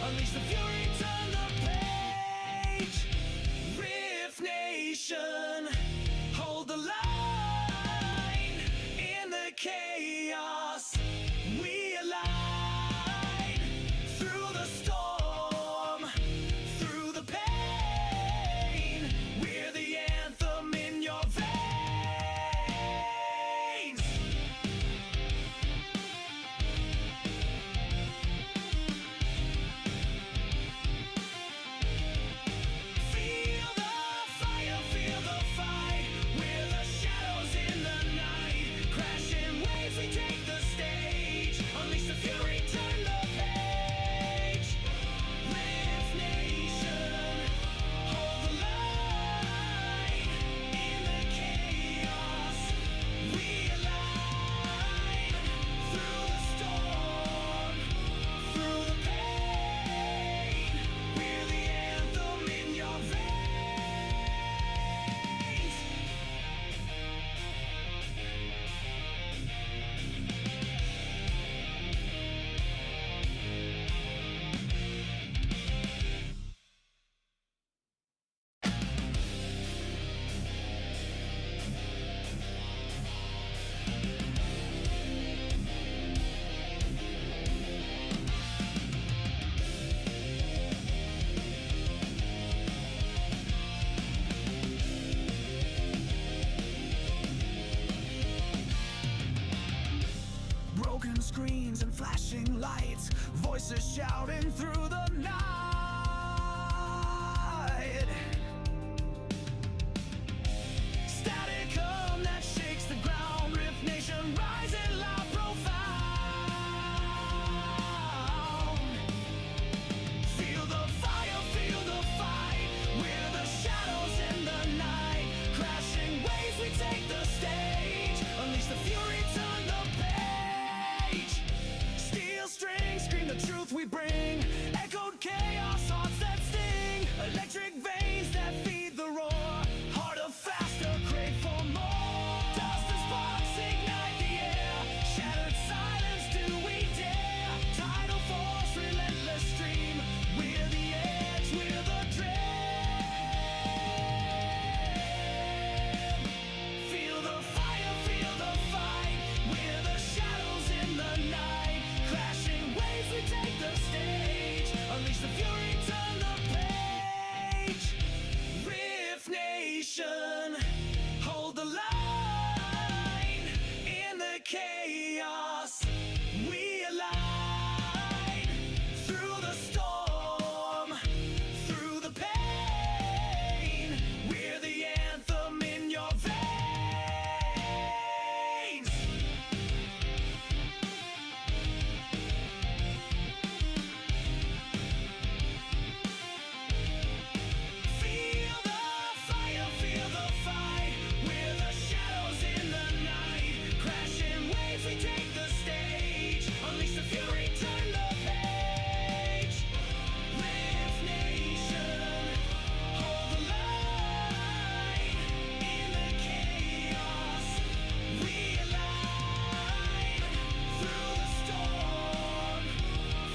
Unleash the fury, turn the page. Rift Nation, hold the line. In the chaos, we align. Through the storm, through the pain, we're the anthem in your veins. Feel the fire, feel the fight. We're the shadows in the night. Crashing waves, we take the stage. Unleash the fury, turn the page. Rift Nation, hold the line. In the chaos, we align. Through the storm, through the pain, we're the anthem in your veins. Broken screens and flashing lights, voices shouting through the night. Static hum that shakes the ground. Rift Nation rising loud, profound. Feel the fire, feel the fight. We're the shadows in the night. Crashing waves, we take the stage. Unleash the fury, turn the page. Steel strings scream the truth we bring. Echoed chaos, hearts that sting. Electric veins that feed the roar. Harder, faster, crave for more. Dust and sparks ignite the air. Shattered silence, do we dare? Tidal force, relentless stream. We're the edge, we're the dread. Feel the fire, feel the fight. We're the shadows in the night. Crashing waves, we take the stage. Unleash the fury, turn the page. Rift Nation, hold the line. In the chaos, we align. Through the storm, through the pain, we're the anthem in your veins. Feel the fire, feel the fight. We're the shadows in the night. Crashing waves, we take the stage. Unleash the fury, turn the page. Rift Nation, hold the line. In the chaos, we align. Through the storm,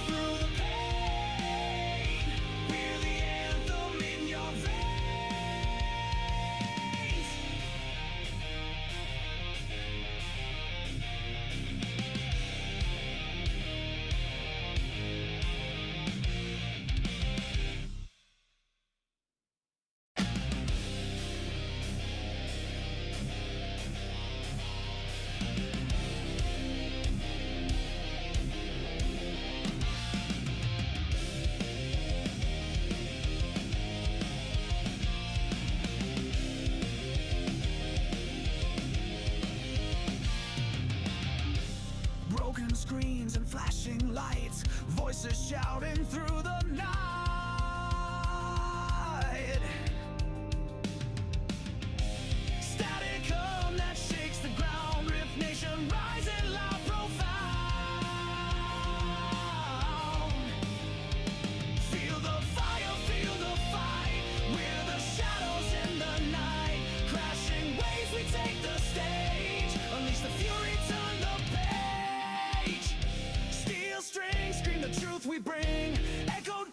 through the pain, we're the anthem in your veins. Broken screens and flashing lights, voices shouting through the night. Static hum that shakes the ground. Rift Nation rising loud, profound. Feel the fire, feel the fight. We're the shadows in the night. Crashing waves, we take the stage. Unleash the fury, turn the page. Steel strings scream the truth we bring. Echoed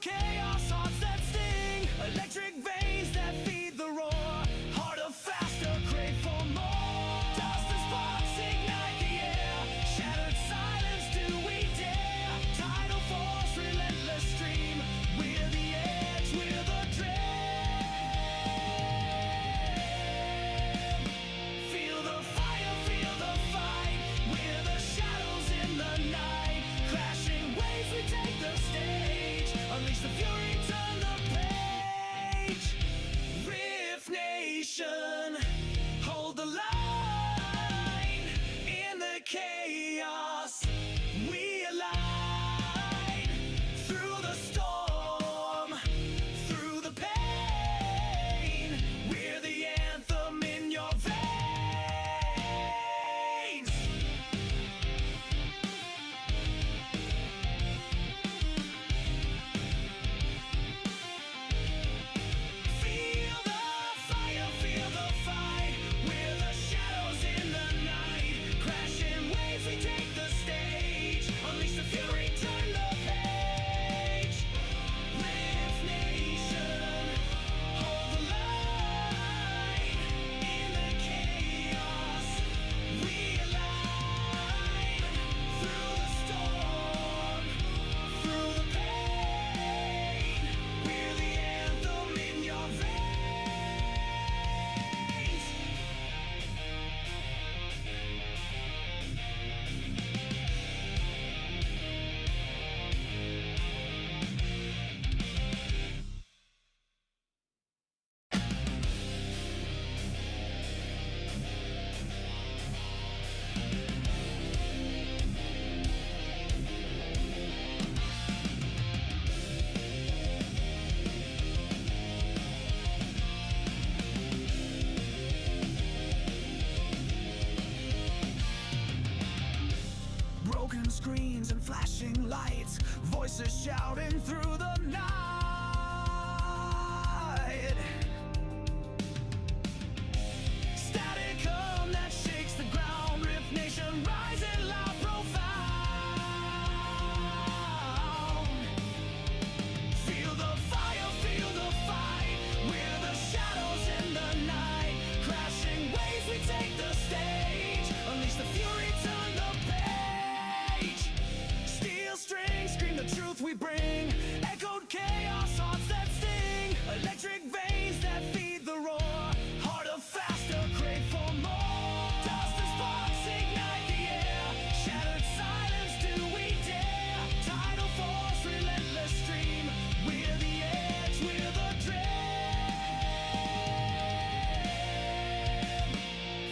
Unleash the fury, turn the page. Rift Nation, hold the line. In the chaos, we align. Through the storm, through the pain, we're the anthem in your veins. Feel the fire, feel the fight. We're the shadows in the night. Crashing waves, we take the stage. Unleash the fury, turn the page. Rift Nation, hold the line. In the chaos, we align. Through the storm, through the pain, we're the anthem in your veins. Broken screens and flashing lights, voices shouting through the night. Static hum that shakes the ground. Rift Nation rising loud, profound. Feel the fire, feel the fight. We're the shadows in the night. Crashing waves, we take the stage. Unleash the fury, turn the page. Steel strings scream the truth we bring. Echoed chaos, hearts that sting. Electric veins that feed the roar. Harder, faster, crave for more. Dust and sparks ignite the air. Shattered silence, do we dare? Tidal force, relentless stream. We're the edge, we're the dream.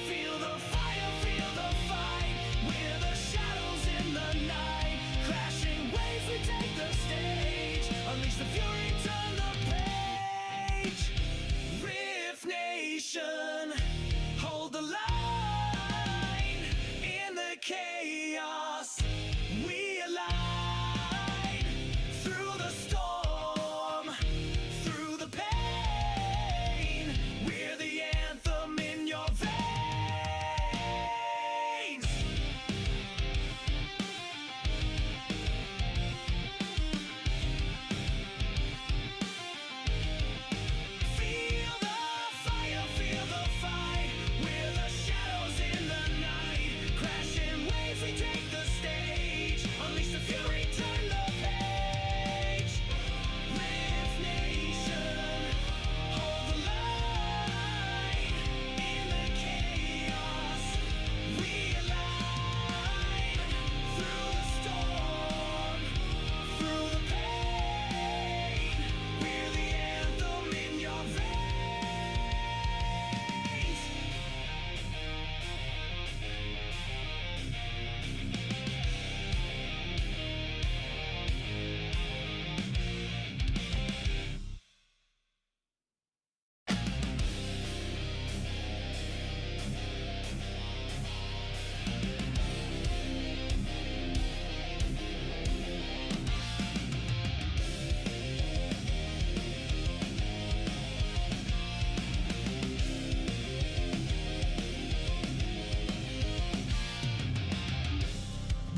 Feel the fire, feel the fight. We're the shadows in the night. Crashing waves, we take the stage. Unleash the fury, turn the page. Rift Nation, hold the line. In the chaos, we align. Through the storm, through the pain, we're the anthem in your veins. Feel the fire, feel the fight. We're the shadows in the night. Crashing waves, we take the stage. Unleash the fury, turn the page. Rift Nation, hold the line. In the chaos, we align. Through the storm, through the pain, we're the anthem in your veins.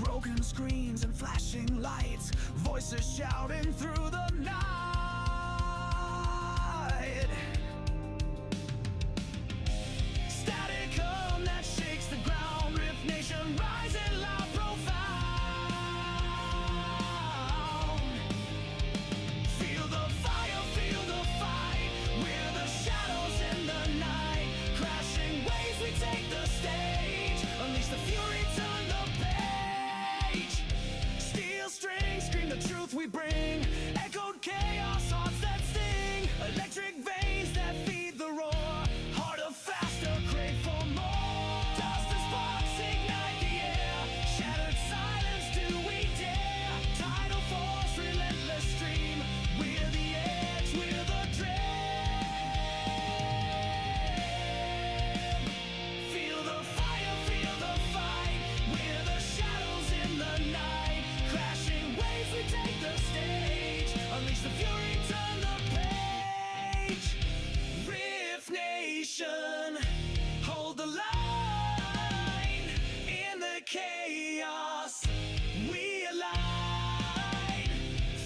Broken screens and flashing lights, voices shouting through the night. Static hum that shakes the ground. Rift Nation rising loud, profound. Feel the fire, feel the fight. We're the shadows in the night. Crashing waves, we take the stage. Unleash the fury, turn the page. Steel strings scream the truth truth we bring. Echoed chaos, hearts that sting. Electric veins that feed the roar. Harder, faster, crave for more. Dust and sparks ignite the air. Shattered silence, do we dare? Tidal force, relentless stream. We're the edge, we're the dream. Feel the fire, feel the fight. We're the shadows in the night. Crashing waves, we take the stage. Unleash the fury, turn the page. Rift Nation, hold the line. In the chaos, we align.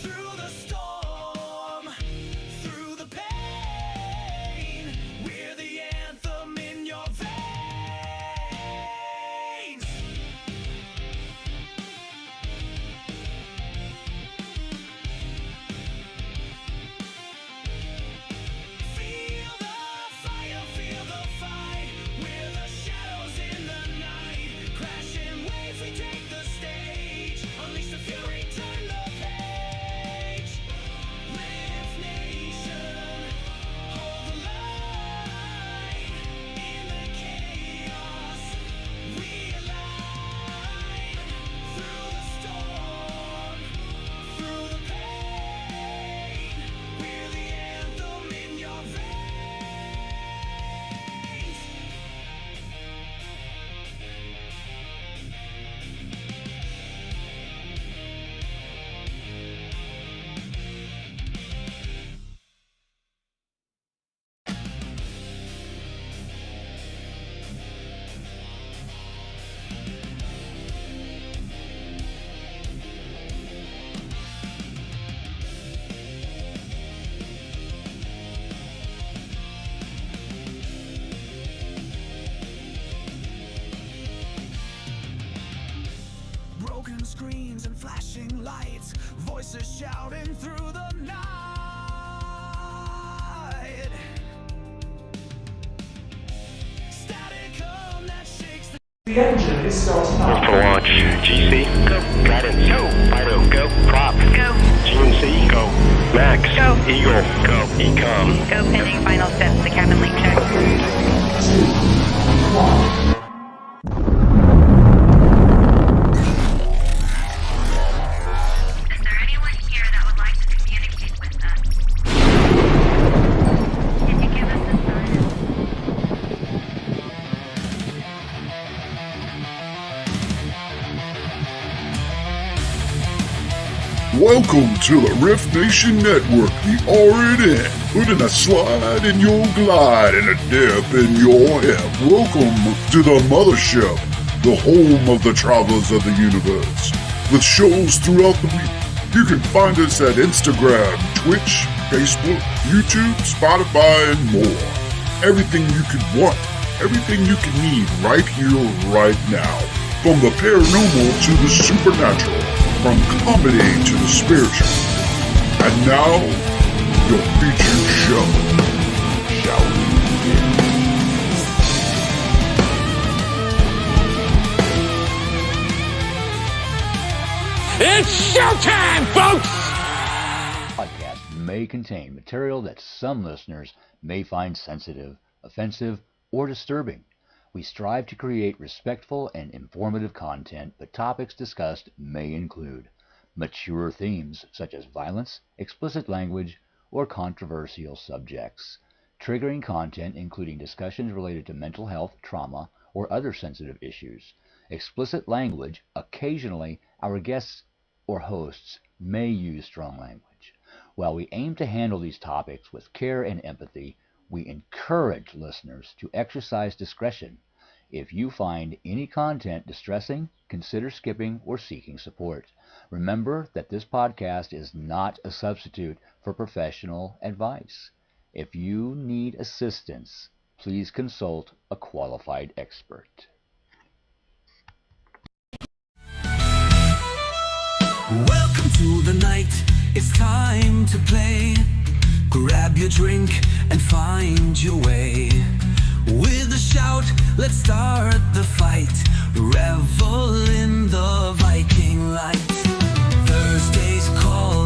Through the storm, through the pain, we're the anthem in your veins. Feel the fire, feel the fight. We're the shadows in the night. Crashing waves, we take the stage. Unleash the fury, turn the page. Rift Nation, hold the line. In the chaos, we align. Through the storm, through the pain, we're the anthem in your veins. Broken screens and flashing lights, voices shouting through the night. Static hum that shakes the The engine is starting up. For launch, GC, go. Guidance, go. Fido, go. Prop, Go. GNC, go. Max, Go. Eagle, go. Ecom. Go pending final steps to cabin link check. 2, 1. Is there anyone here that would like to communicate with us? Can you give us a sign? Welcome to the Rift Nation Network, the RNN, putting a slide in your glide and a dip in your hip. Welcome to the mothership, the home of the travelers of the universe. With shows throughout the week, you can find us at Instagram, Twitch, Facebook, YouTube, Spotify, and more. Everything you could want, everything you can need right here, right now. From the paranormal to the supernatural. From comedy to the spiritual. And now, your featured show. Shall we begin? It's showtime, folks! Podcast may contain material that some listeners may find sensitive, offensive, or disturbing. We strive to create respectful and informative content, but topics discussed may include mature themes such as violence, explicit language, or controversial subjects, triggering content including discussions related to mental health, trauma, or other sensitive issues, explicit language. Occasionally, our guests or hosts may use strong language. While we aim to handle these topics with care and empathy, we encourage listeners to exercise discretion. If you find any content distressing, consider skipping or seeking support. Remember that this podcast is not a substitute for professional advice. If you need assistance, please consult a qualified expert. Welcome to the night, it's time to play. Grab your drink and find your way. With a shout, let's start the fight. Revel in the Viking light. Thursday's call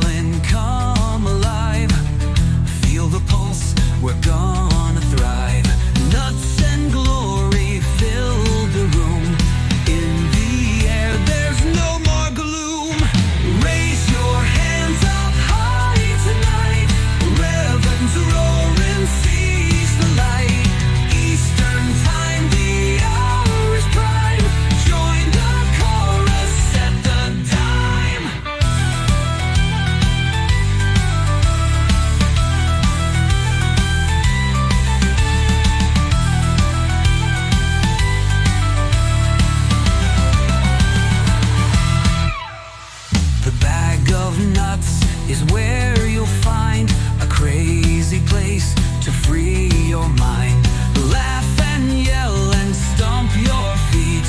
is where you'll find a crazy place to free your mind. Laugh and yell and stomp your feet.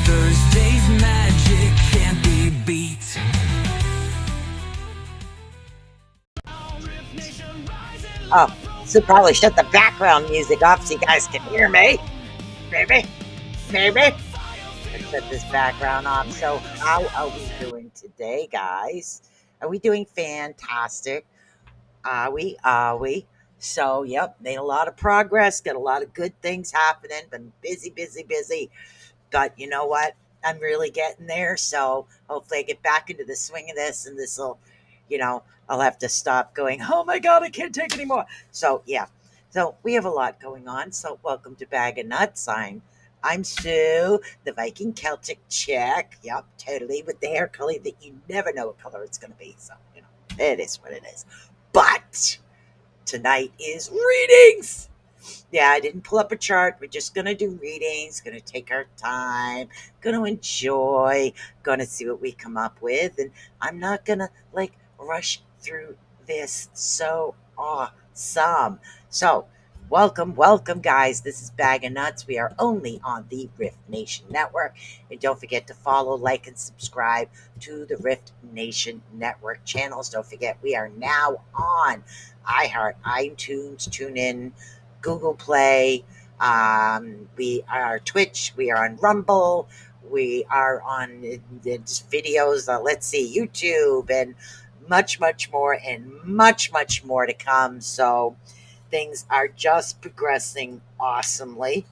Thursday's magic can't be beat. Oh, so probably shut the background music off so you guys can hear me. Maybe. Let's shut this background off. So how are we doing today, guys? Are we doing fantastic? Are we? So, yep, made a lot of progress, got a lot of good things happening, been busy. But you know what? I'm really getting there. So hopefully I get back into the swing of this and this will, I'll have to stop going, oh my God, I can't take anymore. So, yeah. So we have a lot going on. So welcome to Bag of Nuts. I'm Sue, the Viking Celtic chick. Yep, totally, with the hair color that you never know what color it's going to be. So, it is what it is. But tonight is readings. Yeah, I didn't pull up a chart. We're just going to do readings, going to take our time, going to enjoy, going to see what we come up with. And I'm not going to rush through this. So awesome. So, welcome, guys. This is Bag of Nuts. We are only on the Rift Nation Network. And don't forget to follow, like, and subscribe to the Rift Nation Network channels. Don't forget, we are now on iHeart, iTunes, TuneIn, Google Play. We are Twitch. We are on Rumble. We are on videos. Let's see, YouTube, and much more, and much more to come. So things are just progressing awesomely,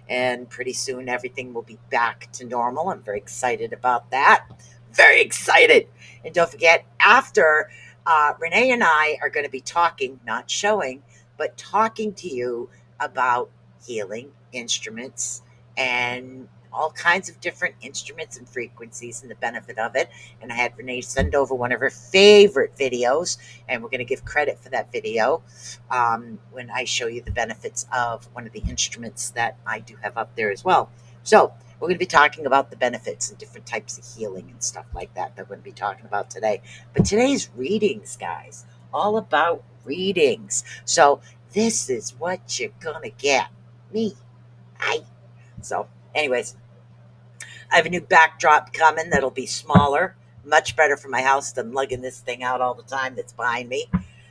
and pretty soon everything will be back to normal. I'm very excited about that. Very excited. And don't forget, after Renee and I are going to be talking, not showing, but talking to you about healing instruments and all kinds of different instruments and frequencies and the benefit of it. And I had Renee send over one of her favorite videos, and we're going to give credit for that video when I show you the benefits of one of the instruments that I do have up there as well. So we're going to be talking about the benefits and different types of healing and stuff like that we're going to be talking about today. But today's readings, guys, all about readings. So this is what you're going to get. Me. So anyways, I have a new backdrop coming that'll be smaller, much better for my house than lugging this thing out all the time that's behind me.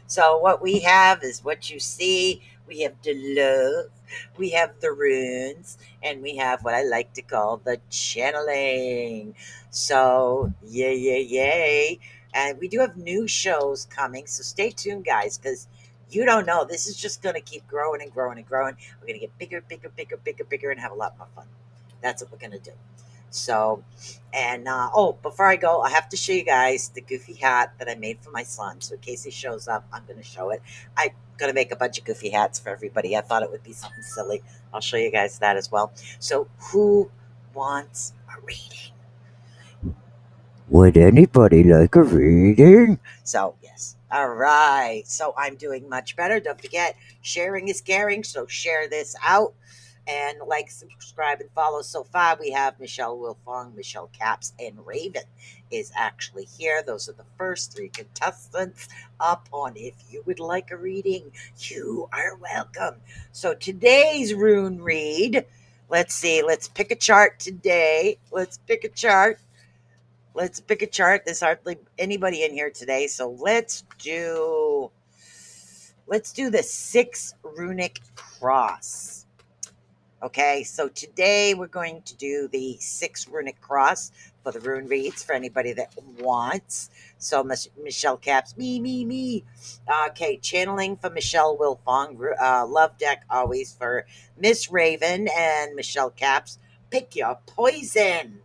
So what we have is what you see. We have the love, we have the runes, and we have what I like to call the channeling. So yay. And we do have new shows coming, so stay tuned, guys, because you don't know. This is just going to keep growing and growing and growing. We're going to get bigger, and have a lot more fun. That's what we're going to do. So, and before I go, I have to show you guys the goofy hat that I made for my son. So in case he shows up, I'm going to show it. I'm going to make a bunch of goofy hats for everybody. I thought it would be something silly. I'll show you guys that as well. So who wants a reading? Would anybody like a reading? So, yes. All right. So I'm doing much better. Don't forget, sharing is caring. So share this out. And like, subscribe, and follow. So far, we have Michelle Wilfong, Michelle Caps, and Raven is actually here. Those are the first three contestants up on. If you would like a reading, you are welcome. So today's rune read, let's see. Let's pick a chart today. There's hardly anybody in here today. So let's do the 6 runic cross. Okay, so today we're going to do the 6 runic cross for the rune reads for anybody that wants. So Michelle Caps, me. Okay, channeling for Michelle Wilfong, love deck always for Miss Raven and Michelle Caps. Pick your poison.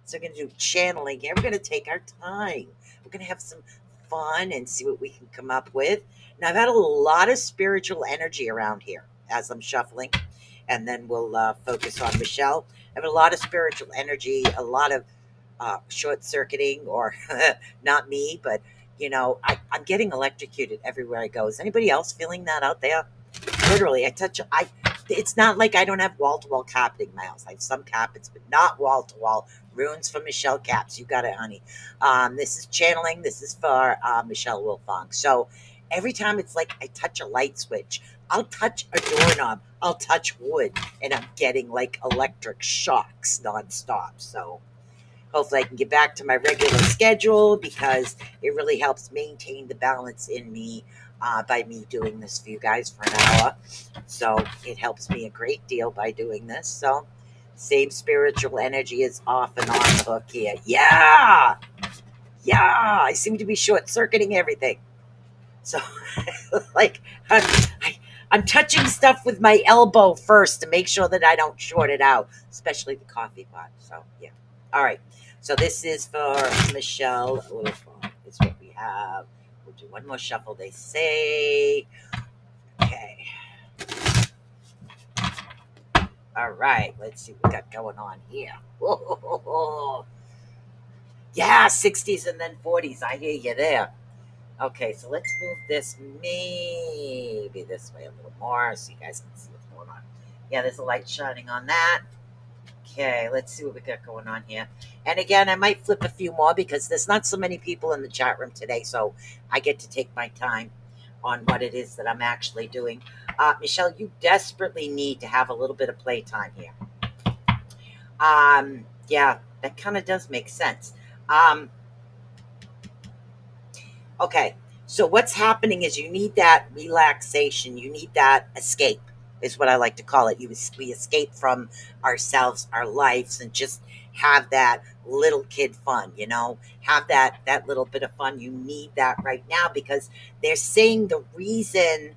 So we're going to do channeling here. We're going to take our time. We're going to have some fun and see what we can come up with. Now, I've had a lot of spiritual energy around here as I'm shuffling. And then we'll focus on Michelle. I have a lot of spiritual energy, a lot of short-circuiting, or not me, but, I'm getting electrocuted everywhere I go. Is anybody else feeling that out there? Literally, it's not like I don't have wall to wall carpeting in my house. I have some carpets, but not wall to wall. Runes for Michelle Caps. You got it, honey. This is channeling. This is for Michelle Wilfong. So every time it's like I touch a light switch, I'll touch a doorknob, I'll touch wood, and I'm getting like electric shocks nonstop. So hopefully I can get back to my regular schedule because it really helps maintain the balance in me by me doing this for you guys for an hour. So it helps me a great deal by doing this. So same spiritual energy is off and on the hook here. Yeah. Yeah. I seem to be short circuiting everything. So like I'm, I, I'm touching stuff with my elbow first to make sure that I don't short it out, especially the coffee pot. So yeah. All right. So this is for Michelle. Is what we have. We'll do one more shuffle. They say. Okay. All right. Let's see what we got going on here. Whoa. Yeah, 60s and then 40s. I hear you there. Okay, so let's move this maybe this way a little more so you guys can see what's going on. Yeah, there's a light shining on that. Okay, let's see what we got going on here. And again, I might flip a few more because there's not so many people in the chat room today, so I get to take my time on what it is that I'm actually doing. Michelle, you desperately need to have a little bit of playtime here. Yeah, that kind of does make sense. Okay, so what's happening is you need that relaxation. You need that escape, is what I like to call it. We escape from ourselves, our lives, and just have that little kid fun. Have that little bit of fun. You need that right now because they're saying the reason.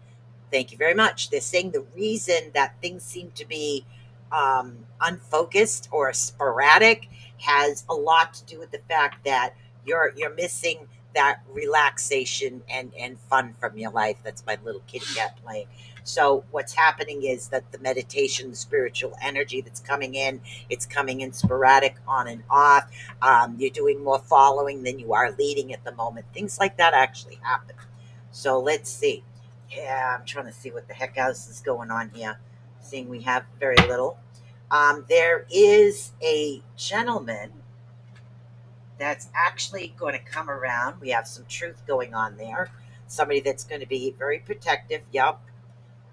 Thank you very much. They're saying the reason that things seem to be unfocused or sporadic has a lot to do with the fact that you're missing that relaxation and fun from your life. That's my little kitty cat playing. So what's happening is that the meditation, the spiritual energy that's coming in, it's coming in sporadic, on and off. You're doing more following than you are leading at the moment. Things like that actually happen. So let's see. Yeah, I'm trying to see what the heck else is going on here. Seeing we have very little. There is a gentleman that's actually going to come around. We have some truth going on there. Somebody that's going to be very protective. Yup.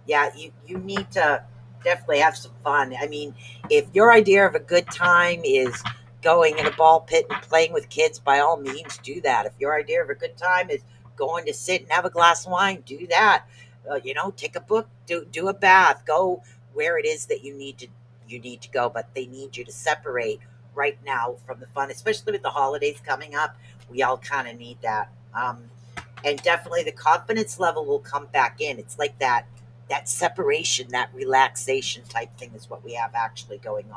Yeah, you need to definitely have some fun. I mean, if your idea of a good time is going in a ball pit and playing with kids, by all means do that. If your idea of a good time is going to sit and have a glass of wine, do that. Take a book, do a bath, go where it is that you need to go, but they need you to separate right now from the fun, especially with the holidays coming up. We all kind of need that. And definitely the confidence level will come back in. It's like that separation, that relaxation type thing is what we have actually going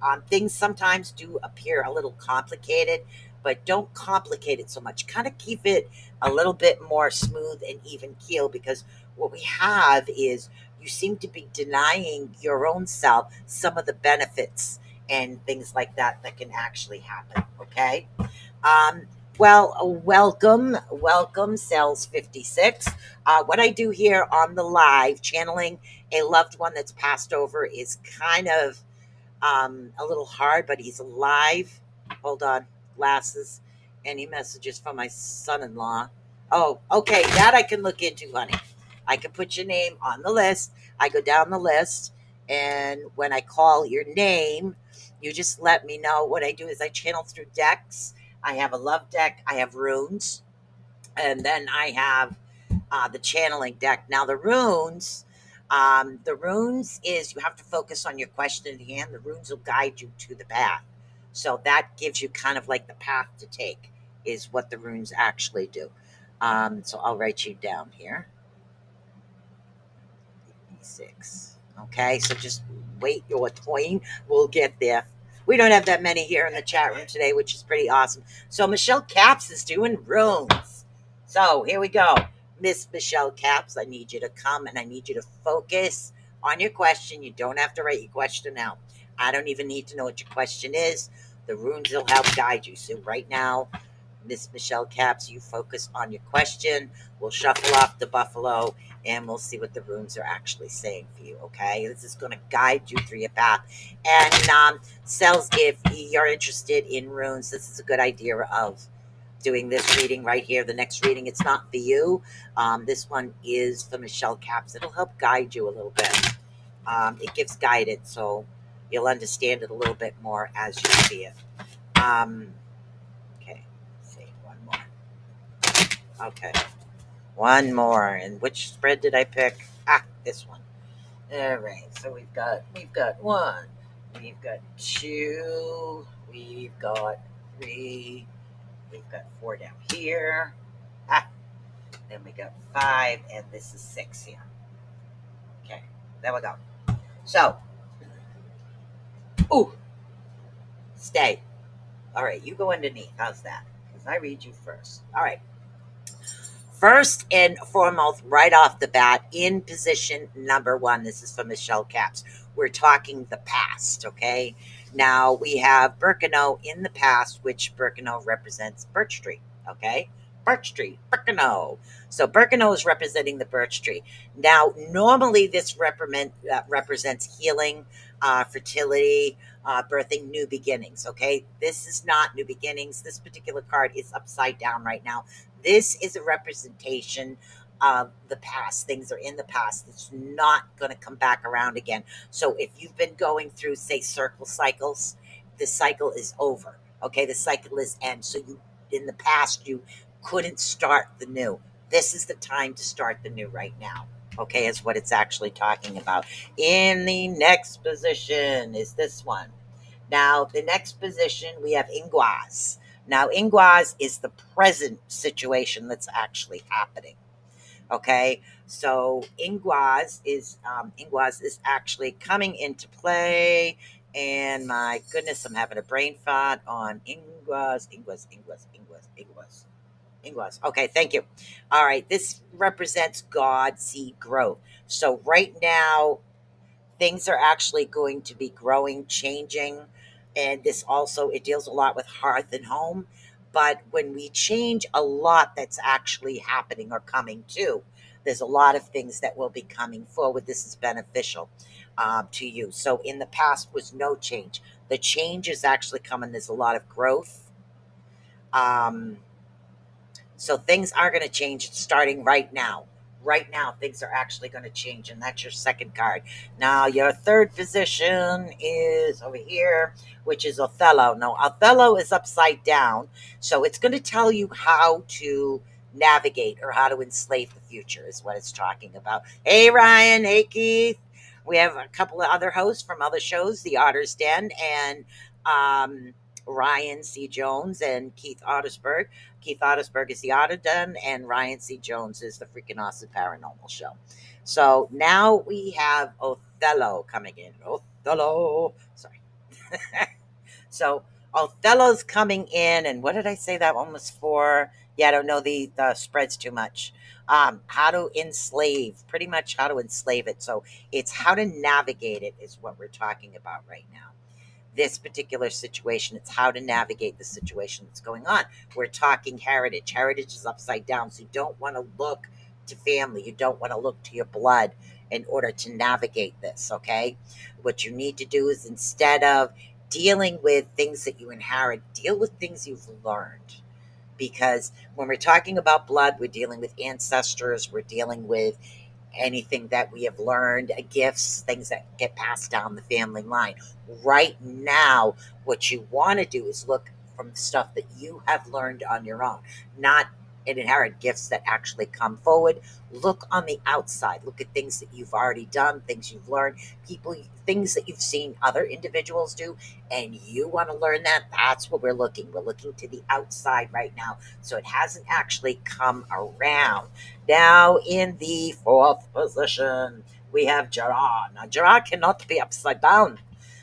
on. Things sometimes do appear a little complicated, but don't complicate it so much. Kind of keep it a little bit more smooth and even keel, because what we have is you seem to be denying your own self some of the benefits and things like that can actually happen. Okay. Um, well, welcome, Cells 56. What I do here on the live, channeling a loved one that's passed over, is kind of a little hard, but he's alive. Hold on, glasses. Any messages from my son-in-law? Oh, okay, that I can look into, honey. I can put your name on the list. I go down the list, and when I call your name, you just let me know. What I do is I channel through decks. I have a love deck. I have runes, and then I have the channeling deck. Now the runes is you have to focus on your question at hand. The runes will guide you to the path. So that gives you kind of like the path to take, is what the runes actually do. So I'll write you down here. 6. Okay, so just wait your turn. We'll get there. We don't have that many here in the chat room today, which is pretty awesome. So Michelle Caps is doing runes. So here we go. Miss Michelle Caps, I need you to come and I need you to focus on your question. You don't have to write your question out. I don't even need to know what your question is. The runes will help guide you. So right now, Miss Michelle Caps, you focus on your question. We'll shuffle off the buffalo and we'll see what the runes are actually saying for you, okay? This is going to guide you through your path. And Cells, if you're interested in runes, this is a good idea of doing this reading right here. The next reading, it's not for you. This one is for Michelle Caps. It'll help guide you a little bit. It gives guidance, so you'll understand it a little bit more as you see it. Okay, let's see, one more. Okay, one more. And which spread did I pick? This one. All right, so we've got one, we've got two, we've got three, we've got four down here. Then we got five, and this is six here. Okay, there we go. So, stay. All right, you go underneath. How's that? Because I read you first. All right. First and foremost, right off the bat, in position number one, this is from Michelle Caps. We're talking the past, okay? Now, we have Birkenau in the past, which Birkenau represents birch tree, okay? Birch tree, Birkenau. So Birkenau is representing the birch tree. Now, normally this represents healing, fertility, birthing new beginnings, okay? This is not new beginnings. This particular card is upside down right now. This is a representation of the past. Things are in the past. It's not going to come back around again. So if you've been going through, say, circle cycles, the cycle is over. Okay, the cycle is end. So you, in the past, you couldn't start the new. This is the time to start the new right now. Okay, is what it's actually talking about. In the next position is this one. Now, the next position, we have Inguas. Now, Inguas is the present situation that's actually happening. Okay, so Inguas is actually coming into play. And my goodness, I'm having a brain fart on Inguas. Okay, thank you. All right, this represents God, seed, growth. So right now, things are actually going to be growing, changing. And this also, it deals a lot with hearth and home. But when we change, a lot that's actually happening or coming too. There's a lot of things that will be coming forward. This is beneficial to you. So in the past was no change. The change is actually coming. There's a lot of growth. So things are going to change starting right now. Right now, things are actually going to change, and that's your second card. Now, your third position is over here, which is Othello. Now, Othello is upside down, so it's going to tell you how to navigate or how to enslave the future, is what it's talking about. Hey, Ryan. Hey, Keith. We have a couple of other hosts from other shows, The Otter's Den and Ryan C. Jones and Keith Ottersberg. Keith Ottersberg is the Otter Den, and Ryan C. Jones is the Freaking Awesome Paranormal Show. So now we have Othello coming in. Othello. Sorry. So Othello's coming in, and what did I say that one was for? Yeah, I don't know the spreads too much. How to enslave, pretty much how to enslave it. So it's how to navigate it is what we're talking about right now. This particular situation, it's how to navigate the situation that's going on. We're talking heritage. Heritage is upside down, so you don't want to look to family. You don't want to look to your blood in order to navigate this, okay? What you need to do is, instead of dealing with things that you inherit, deal with things you've learned. Because when we're talking about blood, we're dealing with ancestors, we're dealing with anything that we have learned, gifts, things that get passed down the family line. Right now, what you want to do is look from stuff that you have learned on your own, not inherent gifts that actually come forward. Look on the outside. Look at things that you've already done, things you've learned, people, things that you've seen other individuals do, and you want to learn that. That's what we're looking. We're looking to the outside right now. So it hasn't actually come around. Now, in the fourth position, we have Gerard. Now, Gerard cannot be upside down.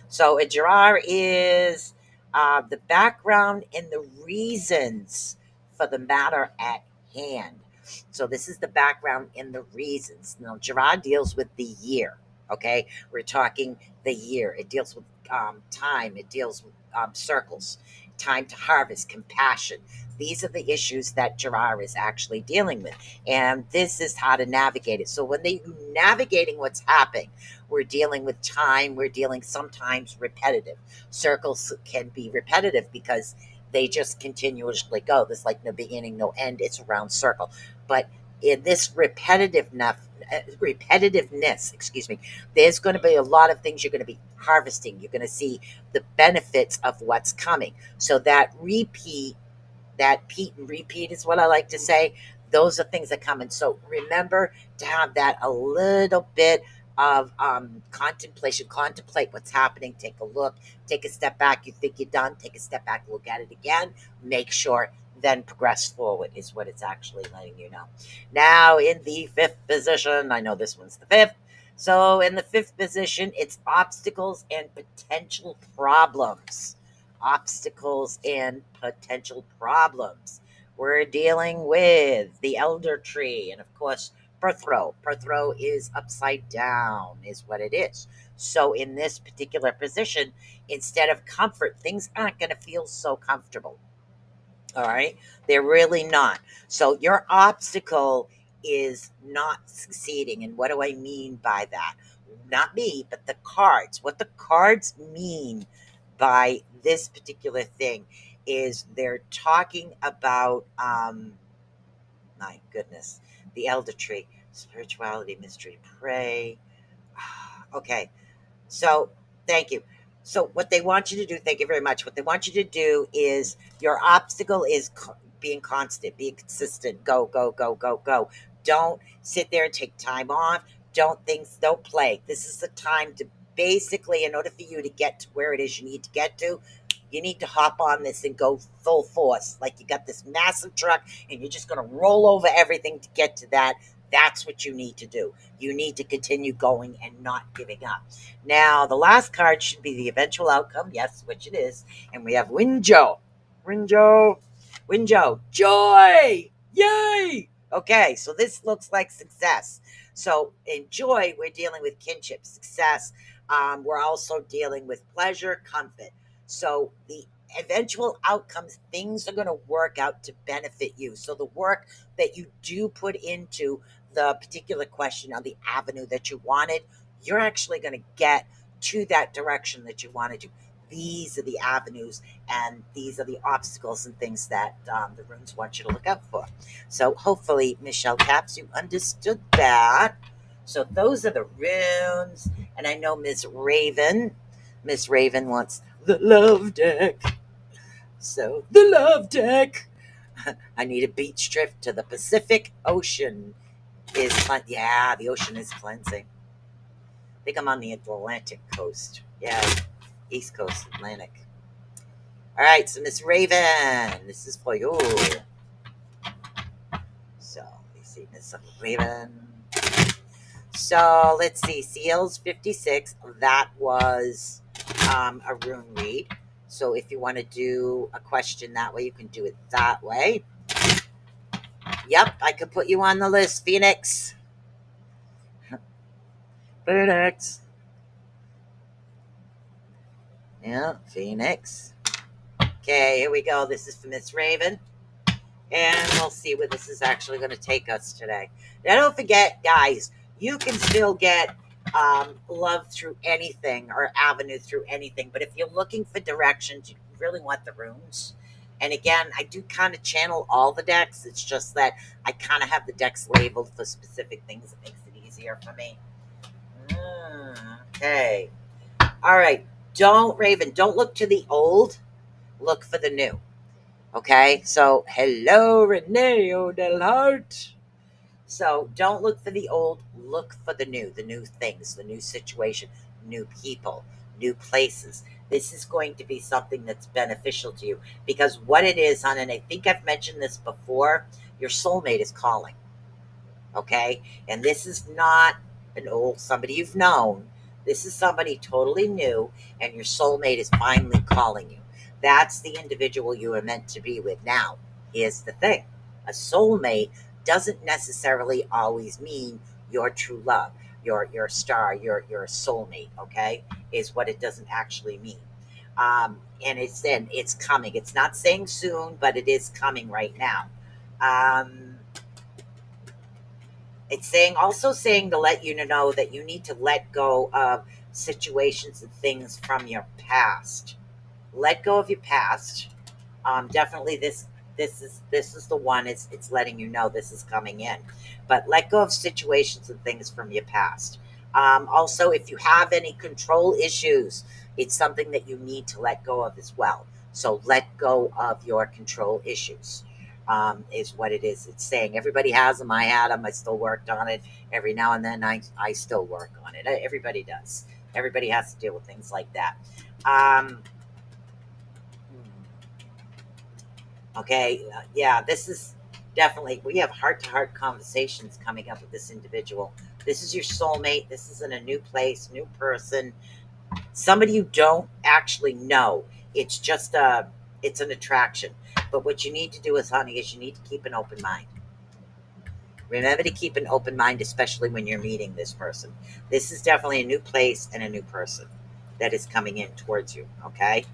So a Gerard is the background and the reasons for the matter at hand. So this is the background and the reasons. Now, Gerard deals with the year. Okay, we're talking the year. It deals with time. It deals with circles, time to harvest, compassion. these are the issues that Gerard is actually dealing with. And this is how to navigate it. So when they navigating what's happening, we're dealing with time, we're dealing sometimes repetitive. Circles can be repetitive because they just continuously go. There's like no beginning, no end. It's a round circle. But in this repetitiveness, excuse me, there's going to be a lot of things you're going to be harvesting. You're going to see the benefits of what's coming. So that Pete and repeat is what I like to say. Those are things that come. And so remember to have that a little bit of contemplation. Contemplate what's happening. Take a look. Take a step back. You think you're done. Take a step back. Look at it again. Make sure. Then progress forward is what it's actually letting you know. Now in the fifth position, I know this one's the fifth. So in the fifth position, it's obstacles and potential problems. Obstacles and potential problems. We're dealing with the elder tree, and of course, Perthrow. Perthrow is upside down, is what it is. So, in this particular position, instead of comfort, things aren't going to feel so comfortable. All right. They're really not. So, your obstacle is not succeeding. And what do I mean by that? Not me, but the cards. What the cards mean by this particular thing is they're talking about, my goodness, the elder tree, spirituality, mystery, pray. Okay. So, thank you. So, what they want you to do, thank you very much. What they want you to do is your obstacle is being constant, being consistent. Go, go, go, go, go. Don't sit there and take time off. Don't play. This is the time to basically, in order for you to get to where it is you need to get to, you need to hop on this and go full force. Like you got this massive truck and you're just going to roll over everything to get to that. That's what you need to do. You need to continue going and not giving up. Now, the last card should be the eventual outcome. Yes, which it is. And we have Winjo. Winjo. Joy. Yay. Okay, so this looks like success. So in joy, we're dealing with kinship, success. We're also dealing with pleasure, comfort. So the eventual outcomes, things are going to work out to benefit you. So the work that you do put into the particular question on the avenue that you wanted, you're actually going to get to that direction that you wanted to. These are the avenues and these are the obstacles and things that the runes want you to look out for. So hopefully, Michelle Caps, you understood that. So those are the runes. And I know Miss Raven wants the love deck. So the love deck. I need a beach trip to the Pacific Ocean. Yeah, the ocean is cleansing. I think I'm on the Atlantic coast. Yeah, East Coast, Atlantic. All right, so Miss Raven, this is for you. So, let's see, Miss Raven. So, let's see, Seals 56, that was a rune read. So, if you want to do a question that way, you can do it that way. Yep, I could put you on the list, Phoenix. Phoenix. Yeah, Phoenix. Okay, here we go. This is for Miss Raven. And we'll see where this is actually going to take us today. Now, don't forget, guys, you can still get love through anything or avenue through anything. But if you're looking for directions, you really want the runes. And again, I do kind of channel all the decks. It's just that I kind of have the decks labeled for specific things. It makes it easier for me. Okay. All right. Raven, don't look to the old. Look for the new. Okay, so hello, Renee O'Delhart. So don't look for the old, look for the new things, the new situation, new people, new places. This is going to be something that's beneficial to you because what it is, hon, and I think I've mentioned this before, your soulmate is calling. Okay, and this is not an old somebody you've known. This is somebody totally new, and your soulmate is finally calling you. That's the individual you are meant to be with. Now, here's the thing. A soulmate doesn't necessarily always mean your true love, your star, your soulmate, okay? Is what it doesn't actually mean. And it's coming. It's not saying soon, but it is coming right now. Um, it's saying to let you know that you need to let go of situations and things from your past. Let go of your past. Definitely this is the one. It's letting you know this is coming in, but let go of situations and things from your past. Also, if you have any control issues, it's something that you need to let go of as well. So let go of your control issues. Is what it is. It's saying everybody has them. I had them. I still worked on it. Every now and then, I still work on it. Everybody does. Everybody has to deal with things like that. Um, Okay, yeah, this is definitely, we have heart to heart conversations coming up with this individual. This is your soulmate. This is in a new place, new person, somebody you don't actually know. It's just it's an attraction. But what you need to do is, honey, is you need to keep an open mind. Remember to keep an open mind, especially when you're meeting this person. This is definitely a new place and a new person that is coming in towards you. Okay.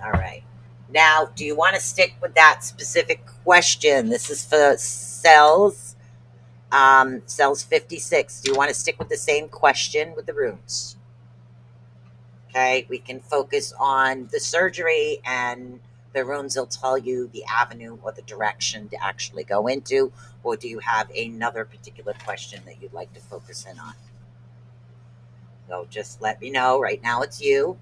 All right. Now, do you want to stick with that specific question? This is for cells 56. Do you want to stick with the same question with the runes? Okay, we can focus on the surgery, and the runes will tell you the avenue or the direction to actually go into. Or do you have another particular question that you'd like to focus in on? So just let me know. Right now it's you.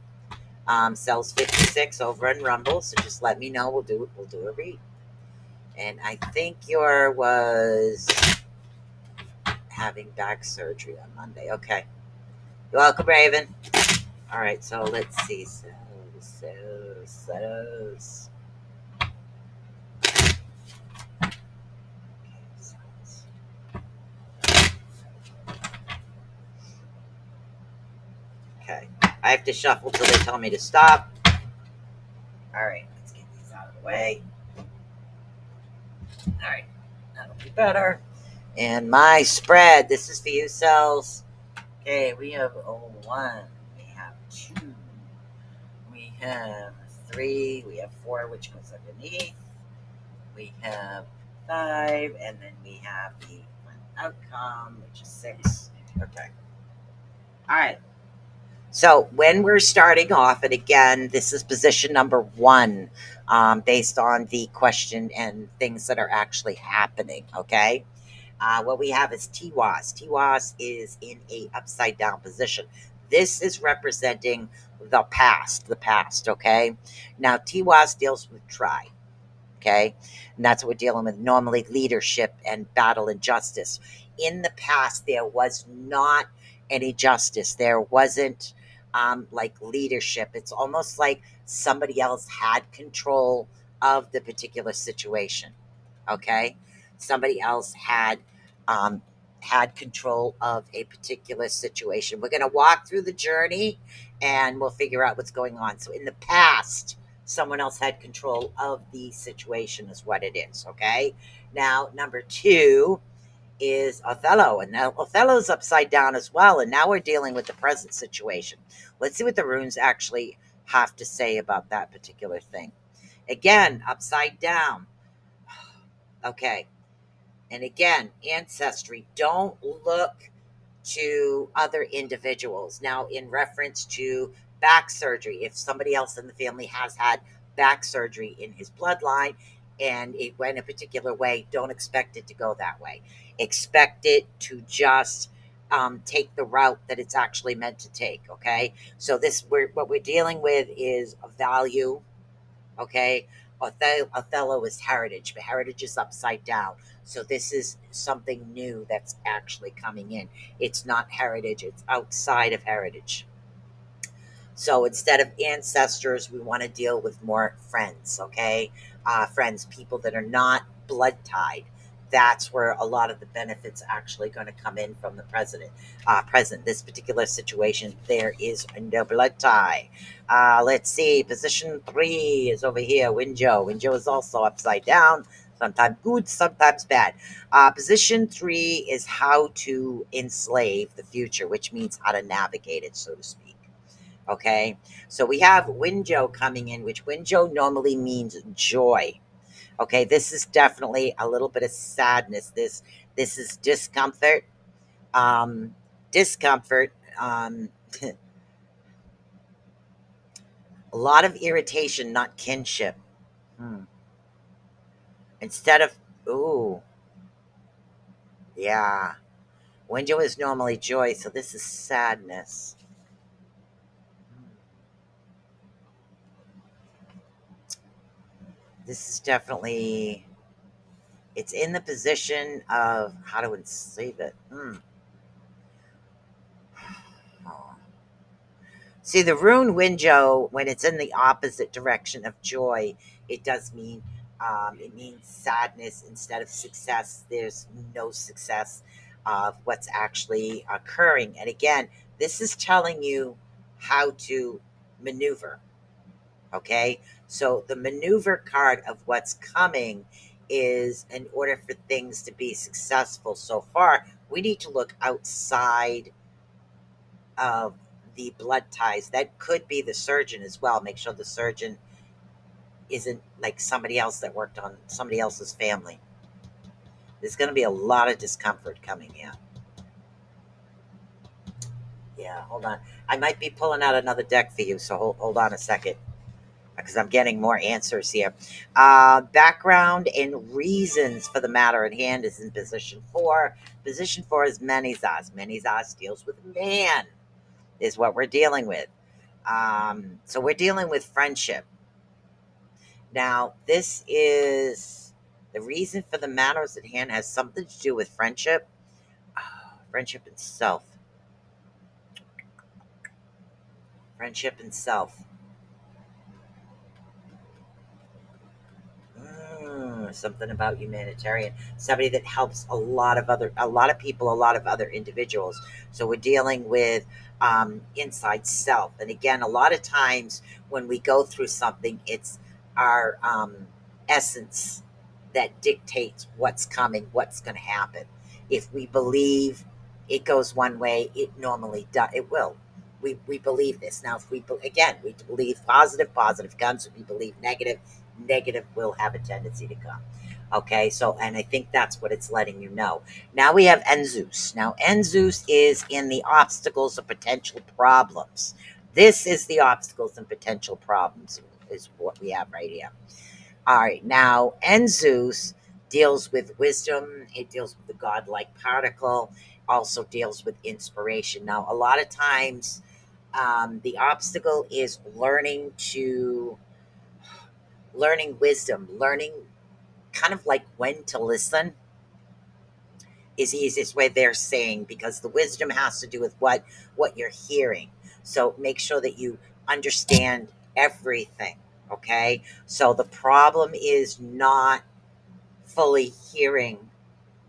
Cells 56 over in Rumble. So just let me know. We'll do a read. And I think your was having back surgery on Monday. Okay. You're welcome, Raven. All right, so let's see. Cells. Okay. I have to shuffle till they tell me to stop. All right, let's get these out of the way. All right, that'll be better. And my spread, this is for you, cells. Okay, we have 1, we have 2, we have 3, we have 4, which goes underneath. We have 5, and then we have the outcome, which is 6. Okay. All right. So when we're starting off, and again, this is position number 1, based on the question and things that are actually happening. Okay. What we have is TWAS. TWAS is in a upside down position. This is representing the past. The past. Okay. Now TWAS deals with try. Okay. And that's what we're dealing with. Normally, leadership and battle and justice. In the past, there was not any justice. There wasn't like leadership. It's almost like somebody else had control of the particular situation. Okay. Somebody else um, had control of a particular situation. We're going to walk through the journey and we'll figure out what's going on. So in the past, someone else had control of the situation is what it is. Okay. Now, number 2 is Othello, and now Othello's upside down as well. And now we're dealing with the present situation. Let's see what the runes actually have to say about that particular thing. Again, upside down. Okay. And again, ancestry. Don't look to other individuals. Now, in reference to back surgery, if somebody else in the family has had back surgery in his bloodline and it went a particular way, don't expect it to go that way. Expect it to just take the route that it's actually meant to take. Okay. So what we're dealing with is a value. Okay. Othello is heritage, but heritage is upside down. So this is something new that's actually coming in. It's not heritage, it's outside of heritage. So instead of ancestors, we want to deal with more friends, okay? Friends, people that are not blood tied. That's where a lot of the benefits are actually going to come in from the present. This particular situation, there is no blood tie. Let's see. Position 3 is over here. Winjo. Winjo is also upside down. Sometimes good, sometimes bad. Position 3 is how to enslave the future, which means how to navigate it, so to speak. Okay, so we have Winjo coming in, which Winjo normally means joy. Okay, this is definitely a little bit of sadness. This is discomfort. Um, discomfort. Um, a lot of irritation, not kinship. Hmm. Instead of ooh, yeah. Winjo is normally joy, so this is sadness. This is definitely it's in the position of how to save it. Oh. See, the rune Winjo, when it's in the opposite direction of joy, it does mean it means sadness instead of success. There's no success of what's actually occurring. And again, this is telling you how to maneuver. Okay, so the maneuver card of what's coming is in order for things to be successful so far, we need to look outside of the blood ties. That could be the surgeon as well. Make sure the surgeon isn't like somebody else that worked on somebody else's family. There's going to be a lot of discomfort coming in. Yeah, hold on. I might be pulling out another deck for you, so hold on a second because I'm getting more answers here. Background and reasons for the matter at hand is in position 4. Position 4 is Menizas. Menizas deals with man, is what we're dealing with. So we're dealing with friendship. Now, this is the reason for the matters at hand has something to do with friendship, friendship and self. Friendship and self. Something about humanitarian, somebody that helps a lot of people, a lot of other individuals. So we're dealing with inside self, and again, a lot of times when we go through something, it's our essence that dictates what's coming, what's going to happen. If we believe it goes one way, it normally does. It will. We believe this. Now, if again, we believe positive, positive comes. If we believe negative, negative will have a tendency to come. Okay, so, and I think that's what it's letting you know. Now we have Enzus. Now, Enzus is in the obstacles of potential problems. This is the obstacles and potential problems, is what we have right here. All right, now Enzus deals with wisdom, it deals with the godlike particle, also deals with inspiration. Now, a lot of times, the obstacle is learning wisdom, learning kind of like when to listen is the easiest way they're saying, because the wisdom has to do with what you're hearing. So make sure that you understand everything. Okay, so the problem is not fully hearing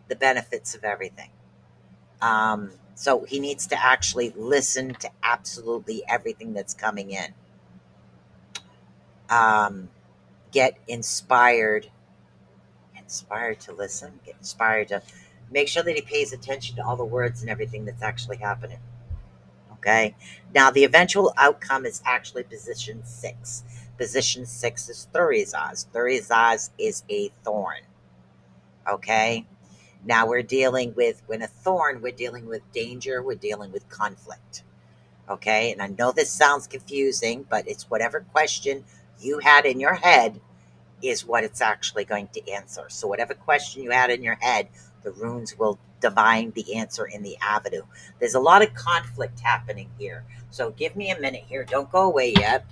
the benefits of everything. So he needs to actually listen to absolutely everything that's coming in. Get inspired to listen, get inspired to make sure that he pays attention to all the words and everything that's actually happening. Okay. Now, the eventual outcome is actually position 6. Position 6 is Thurizaz. Thurizaz is a thorn. Okay. Now, we're dealing with, when a thorn, we're dealing with danger, we're dealing with conflict. Okay. And I know this sounds confusing, but it's whatever question you had in your head is what it's actually going to answer. So whatever question you had in your head, the runes will divine the answer in the avenue. There's a lot of conflict happening here. So give me a minute here. Don't go away yet.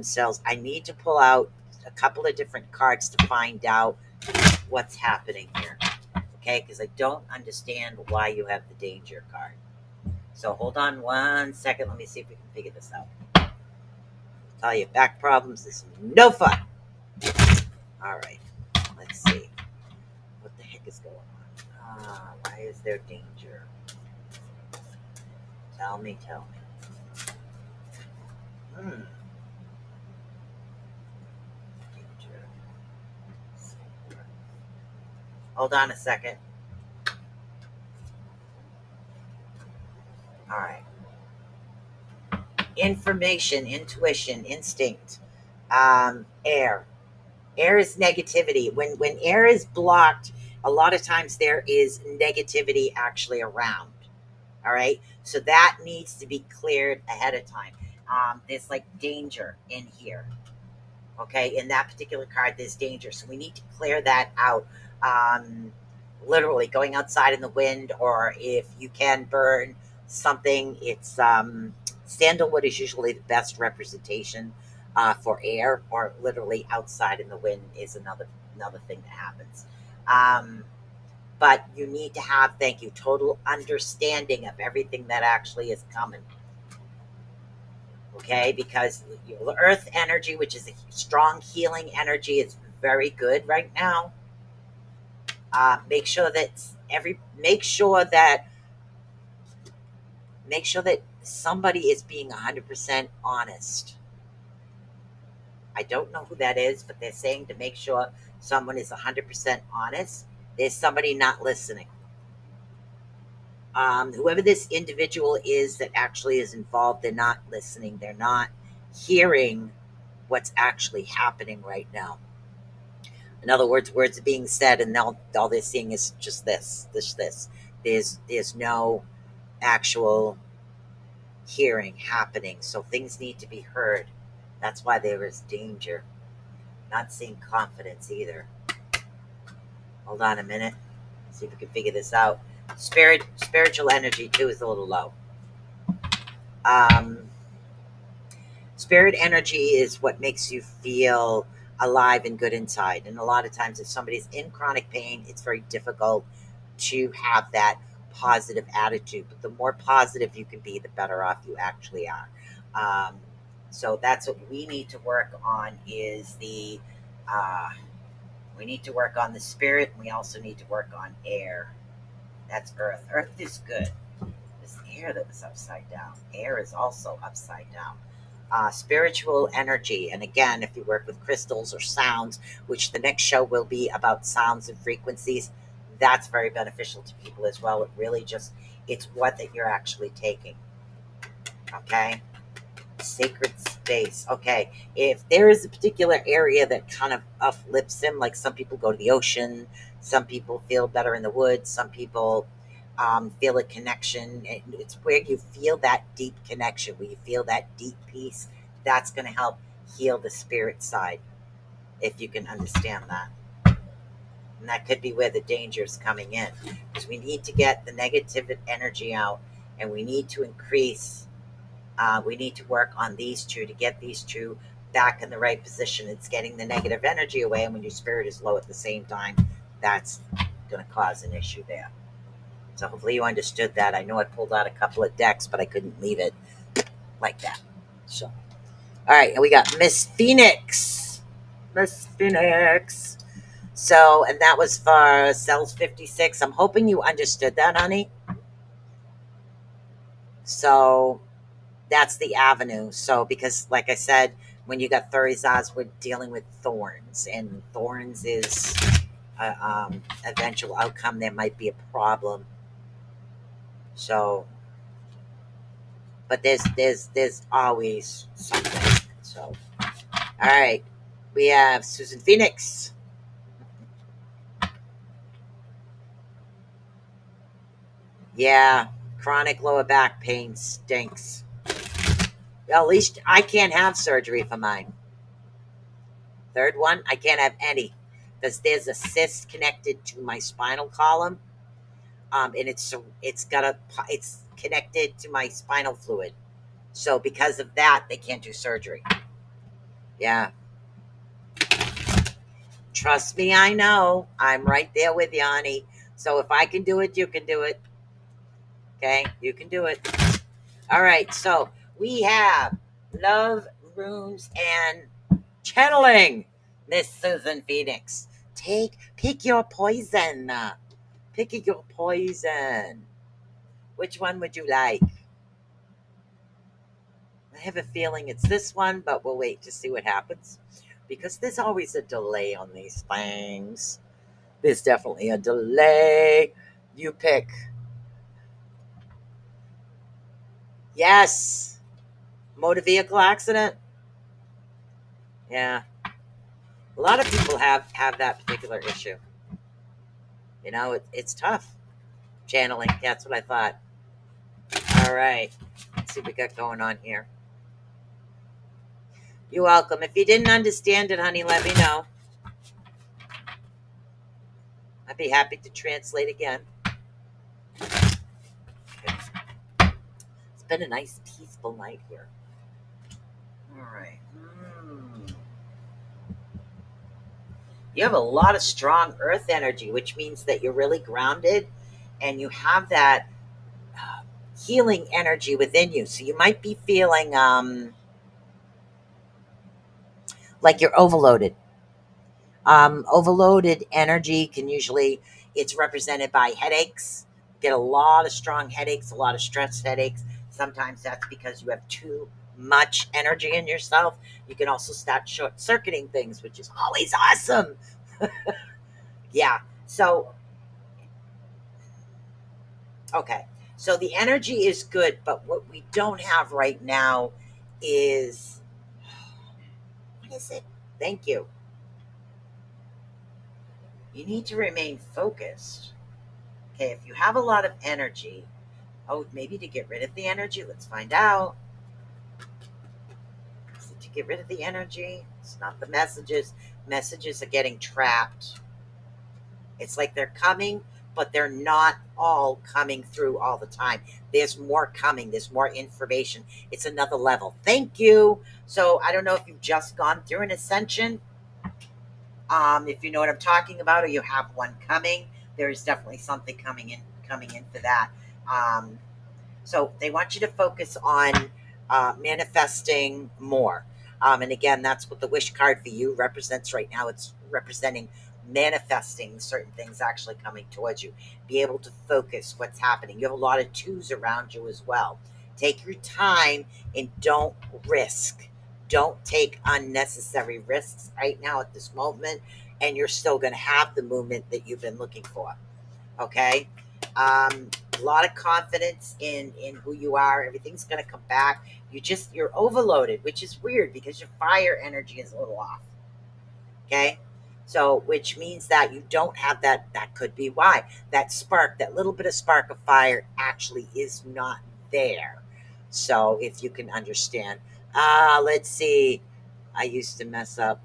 Cells, I need to pull out a couple of different cards to find out what's happening here. Okay, because I don't understand why you have the danger card. So hold on one second. Let me see if we can figure this out. I'll tell you, back problems is no fun. All right, let's see. What the heck is going on? Why is there danger? Tell me. Danger. Hold on a second. All right. information, intuition, instinct. Air. Air is negativity. When air is blocked, a lot of times there is negativity actually around. All right, so that needs to be cleared ahead of time. There's like danger in here. Okay, in that particular card, there's danger, so we need to clear that out. Um, Literally going outside in the wind, or if you can burn something, it's sandalwood is usually the best representation for air, or literally outside in the wind is another thing that happens. Um, but you need to have, thank you, total understanding of everything that actually is coming. Okay, because the earth energy, which is a strong healing energy, is very good right now. Make sure that somebody is being 100% honest. I don't know who that is, but they're saying to make sure someone is 100% honest. There's somebody not listening. Whoever this individual is that actually is involved, they're not listening. They're not hearing what's actually happening right now. In other words, words are being said, and all they're seeing is just this. There's no actual hearing happening. So things need to be heard. That's why there is danger. Not seeing confidence either. Hold on a minute. See if we can figure this out. Spiritual energy too is a little low. Spirit energy is what makes you feel alive and good inside. And a lot of times, if somebody's in chronic pain, it's very difficult to have that positive attitude. But the more positive you can be, the better off you actually are. So that's what we need to work on, is we need to work on the spirit, and we also need to work on air. That's earth. Earth is good. This air that was upside down. Air is also upside down. Spiritual energy. And again, if you work with crystals or sounds, which the next show will be about sounds and frequencies, that's very beneficial to people as well. It really just, it's what that you're actually taking. Okay. Sacred space. Okay. If there is a particular area that kind of uplifts him, like some people go to the ocean, some people feel better in the woods, some people feel a connection. It's where you feel that deep connection, where you feel that deep peace. That's going to help heal the spirit side, if you can understand that. And that could be where the danger is coming in, because we need to get the negative energy out, and we need to increase. We need to work on these two to get these two back in the right position. It's getting the negative energy away, and when your spirit is low at the same time, that's going to cause an issue there. So hopefully you understood that. I know I pulled out a couple of decks, but I couldn't leave it like that. So, all right, and we got Miss Phoenix. Miss Phoenix. So, and that was for Cells 56. I'm hoping you understood that, honey. So that's the avenue. So, because like I said, when you got Thurizaz, we're dealing with thorns, and thorns is eventual outcome. There might be a problem. So, but there's always something. So, all right, we have Susan Phoenix. Yeah, chronic lower back pain stinks. Well, at least I can't have surgery for mine. Third one, I can't have any, because there's a cyst connected to my spinal column, and it's connected to my spinal fluid. So because of that, they can't do surgery. Yeah. Trust me, I know. I'm right there with you, honey. So if I can do it, you can do it. Okay? You can do it. All right. So we have love, runes, and channeling. Miss Susan Phoenix. Pick your poison. Pick your poison. Which one would you like? I have a feeling it's this one, but we'll wait to see what happens, because there's always a delay on these things. There's definitely a delay. You pick. Yes. Motor vehicle accident? Yeah. A lot of people have that particular issue. It's tough. Channeling. That's what I thought. All right. Let's see what we got going on here. You're welcome. If you didn't understand it, honey, let me know. I'd be happy to translate again. It's been a nice, peaceful night here. All right. You have a lot of strong earth energy, which means that you're really grounded and you have that healing energy within you. So you might be feeling like you're overloaded. Overloaded energy can usually, it's represented by headaches. Get a lot of strong headaches, a lot of stress headaches. Sometimes that's because you have too much energy in yourself. You can also start short circuiting things, which is always awesome. Yeah. So, okay. So the energy is good, but what we don't have right now is, what is it? Thank you. You need to remain focused. Okay, if you have a lot of energy, maybe to get rid of the energy, let's find out. Is it to get rid of the energy? It's not the messages. Messages are getting trapped. It's like they're coming, but they're not all coming through all the time. There's more coming. There's more information. It's another level. Thank you. So I don't know if you've just gone through an ascension. If you know what I'm talking about, or you have one coming, there is definitely something coming in for that. So they want you to focus on manifesting more. And again, that's what the wish card for you represents right now. It's representing manifesting certain things actually coming towards you. Be able to focus what's happening. You have a lot of twos around you as well. Take your time and don't risk. Don't take unnecessary risks right now at this moment, and you're still going to have the movement that you've been looking for. Okay? A lot of confidence in who you are. Everything's going to come back. You're overloaded, which is weird because your fire energy is a little off. Okay? So, which means that you don't have that. That could be why. That spark, that little bit of spark of fire actually is not there. So, if you can understand. Let's see. I used to mess up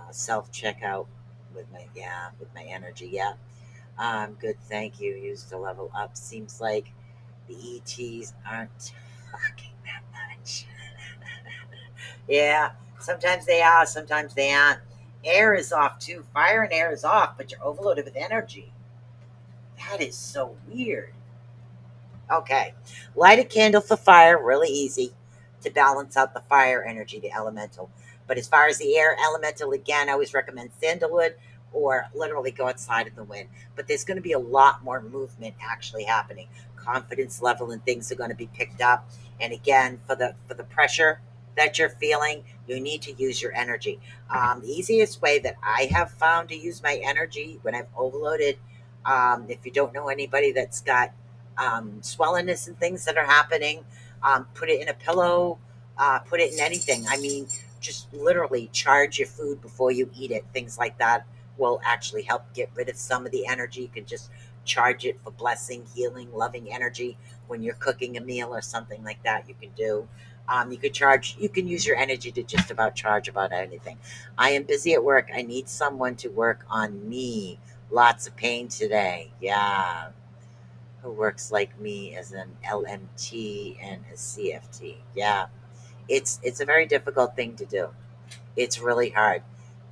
self checkout with my energy. Yeah. Good, thank you. Used to level up. Seems like the ETs aren't talking that much. Yeah, sometimes they are, sometimes they aren't. Air is off too. Fire and air is off, but you're overloaded with energy. That is so weird. Okay, light a candle for fire, really easy to balance out the fire energy, the elemental. But as far as the air elemental, again, I always recommend sandalwood or literally go outside in the wind. But there's going to be a lot more movement actually happening. Confidence level and things are going to be picked up. And again, for the pressure that you're feeling, you need to use your energy. The easiest way that I have found to use my energy when I've overloaded, if you don't know anybody that's got swellenness and things that are happening, put it in a pillow, put it in anything. I mean, just literally charge your food before you eat it. Things like that will actually help get rid of some of the energy. You can just charge it for blessing, healing, loving energy when you're cooking a meal or something like that. You can do. You can use your energy to just about charge about anything. I am busy at work. I need someone to work on me. Lots of pain today. Yeah. Who works like me as an LMT and a CFT. Yeah. It's a very difficult thing to do. It's really hard.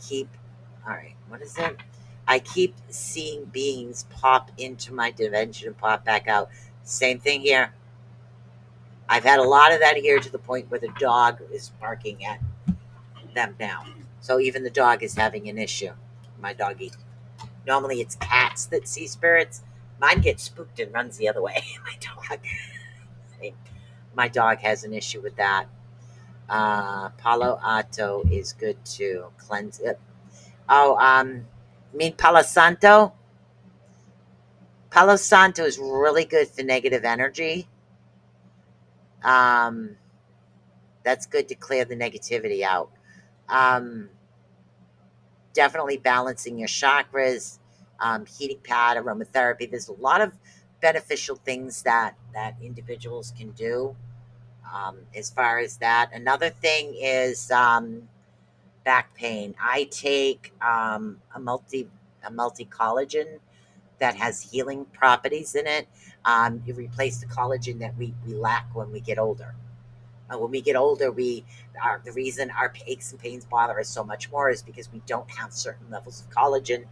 Keep All right, what is it? I keep seeing beings pop into my dimension and pop back out. Same thing here. I've had a lot of that here to the point where the dog is barking at them now. So even the dog is having an issue. My doggy. Normally it's cats that see spirits. Mine gets spooked and runs the other way. My dog. My dog has an issue with that. Palo Alto is good too. Cleanse it. Oh, you mean Palo Santo? Palo Santo is really good for negative energy. Um, That's good to clear the negativity out. Um, Definitely balancing your chakras, heating pad, aromatherapy. There's a lot of beneficial things that individuals can do as far as that. Another thing is back pain. I take a multi collagen that has healing properties in it. You replace the collagen that we lack when we get older. When we get older, we are the reason our aches and pains bother us so much more is because we don't have certain levels of collagen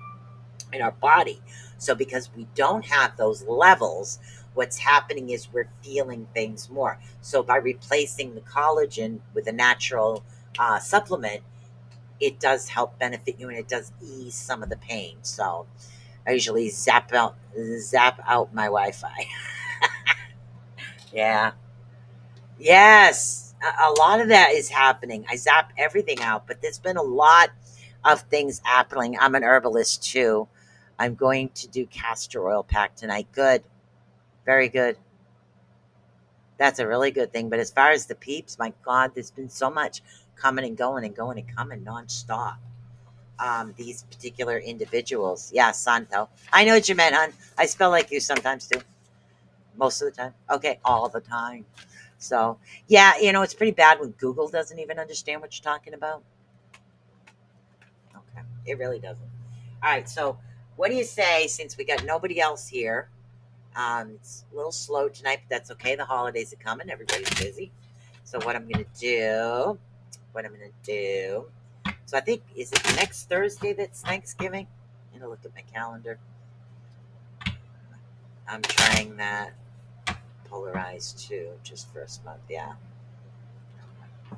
in our body. So because we don't have those levels, what's happening is we're feeling things more. So by replacing the collagen with a natural supplement, it does help benefit you and it does ease some of the pain. So I usually zap out my Wi-Fi. Yeah. Yes, a lot of that is happening. I zap everything out, but there's been a lot of things happening. I'm an herbalist too. I'm going to do castor oil pack tonight. Good. Very good. That's a really good thing. But as far as the peeps, my God, there's been so much coming and going and going and coming nonstop. These particular individuals. Yeah, Santo. I know what you meant, hon. I spell like you sometimes too. Most of the time. Okay, all the time. So, yeah, it's pretty bad when Google doesn't even understand what you're talking about. Okay, it really doesn't. All right, so what do you say since we got nobody else here? It's a little slow tonight, but that's okay. The holidays are coming, everybody's busy. So, what I'm gonna do. So, I think, is it next Thursday that's Thanksgiving? I'm gonna look at my calendar. I'm trying that polarized too, just first month, yeah.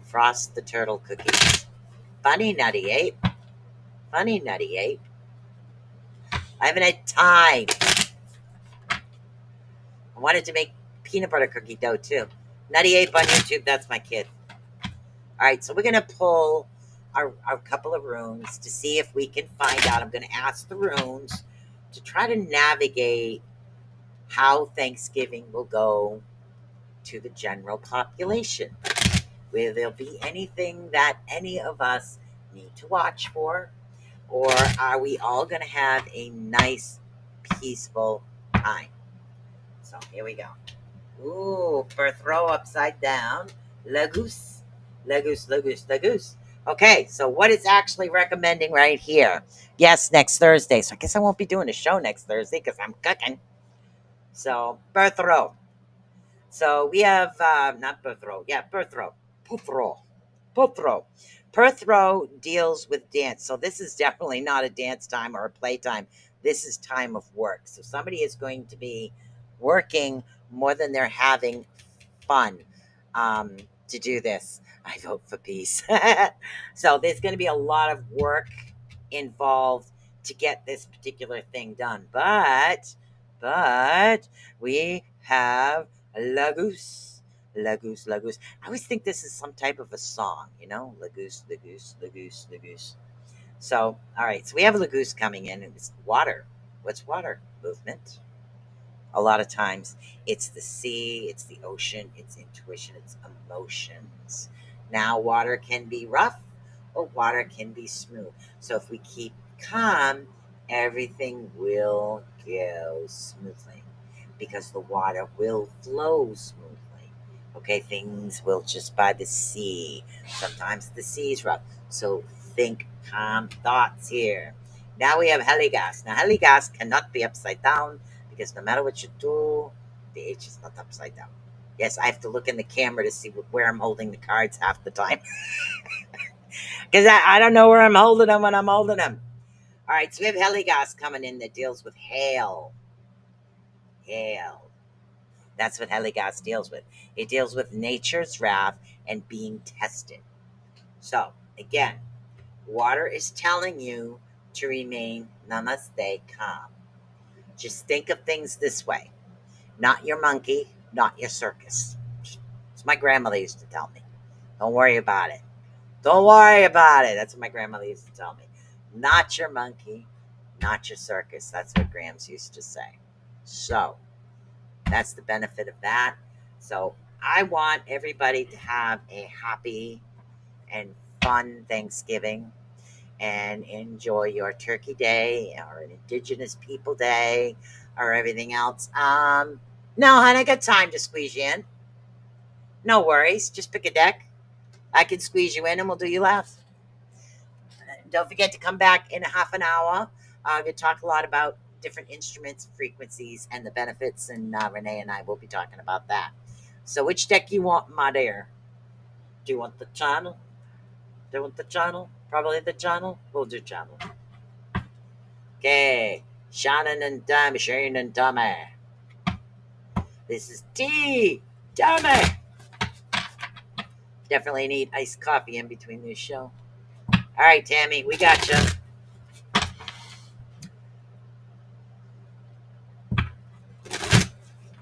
Frost the turtle cookies. Funny Nutty Ape. Funny Nutty Ape. I haven't had time. I wanted to make peanut butter cookie dough too. Nutty Ape on YouTube, that's my kid. All right, so we're going to pull our couple of runes to see if we can find out. I'm going to ask the runes to try to navigate how Thanksgiving will go to the general population. Will there be anything that any of us need to watch for? Or are we all going to have a nice, peaceful time? So here we go. Ooh, birth row upside down. Lagoose. Lagoose, lagoose, lagoose. Okay, so what it's actually recommending right here. Yes, next Thursday. So I guess I won't be doing a show next Thursday because I'm cooking. So, birth row. So we have, not birth row. Yeah, birth row. Puth row. Puth row. Perth row deals with dance. So this is definitely not a dance time or a play time. This is time of work. So somebody is going to be working more than they're having fun um, to do this. I vote for peace. So there's going to be a lot of work involved to get this particular thing done. But we have Lagoose. Lagoose, Lagoose. I always think this is some type of a song, Lagoose, Lagoose, Lagoose, Lagoose. So, all right. So we have Lagoose coming in, and it's water. What's water? Movement. A lot of times it's the sea, it's the ocean, it's intuition, it's emotions. Now, water can be rough or water can be smooth. So, if we keep calm, everything will go smoothly because the water will flow smoothly. Okay, things will just by the sea. Sometimes the sea's rough. So, think calm thoughts here. Now we have heligas. Now, heligas cannot be upside down because no matter what you do, the H is not upside down. Yes, I have to look in the camera to see where I'm holding the cards half the time because I don't know where I'm holding them when I'm holding them. All right, so we have Heligas coming in that deals with hail. Hail. That's what Heligas deals with. It deals with nature's wrath and being tested. So, again, water is telling you to remain namaste calm. Just think of things this way. Not your monkey, not your circus. It's my grandmother used to tell me. Don't worry about it. Don't worry about it. That's what my grandmother used to tell me. Not your monkey, not your circus. That's what Grams used to say. So, that's the benefit of that. So, I want everybody to have a happy and fun Thanksgiving and enjoy your Turkey Day or an Indigenous People Day or everything else. No, hon, I got time to squeeze you in. No worries. Just pick a deck. I can squeeze you in and we'll do you last. Don't forget to come back in a half an hour. We talk a lot about different instruments, frequencies, and the benefits, and Renee and I will be talking about that. So, which deck you want, my dear? Do you want the channel? Do you want the channel? Probably the channel. We'll do channel. Okay, Shannon and Dummy, Shane and Dummy. This is T. Dummy. Definitely need iced coffee in between this show. All right, Tammy, we got you.